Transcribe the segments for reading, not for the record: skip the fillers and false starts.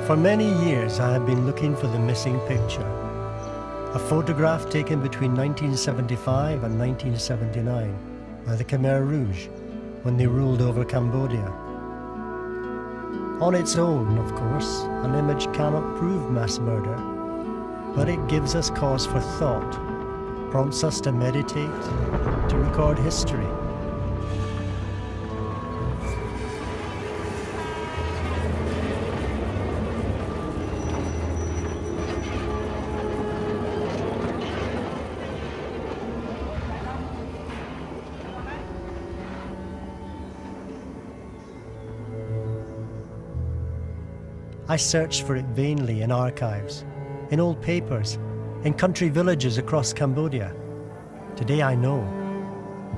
For many years I have been looking for the missing picture. A photograph taken between 1975 and 1979 by the Khmer Rouge when they ruled over Cambodia. On its own, of course, an image cannot prove mass murder, but it gives us cause for thought, prompts us to meditate, to record history. I searched for it vainly in archives, in old papers, in country villages across Cambodia. Today I know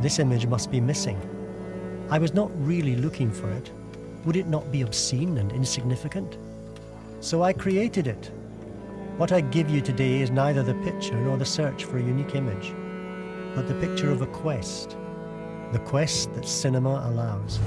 this image must be missing. I was not really looking for it. Would it not be obscene and insignificant? So I created it. What I give you today is neither the picture nor the search for a unique image, but the picture of a quest, the quest that cinema allows.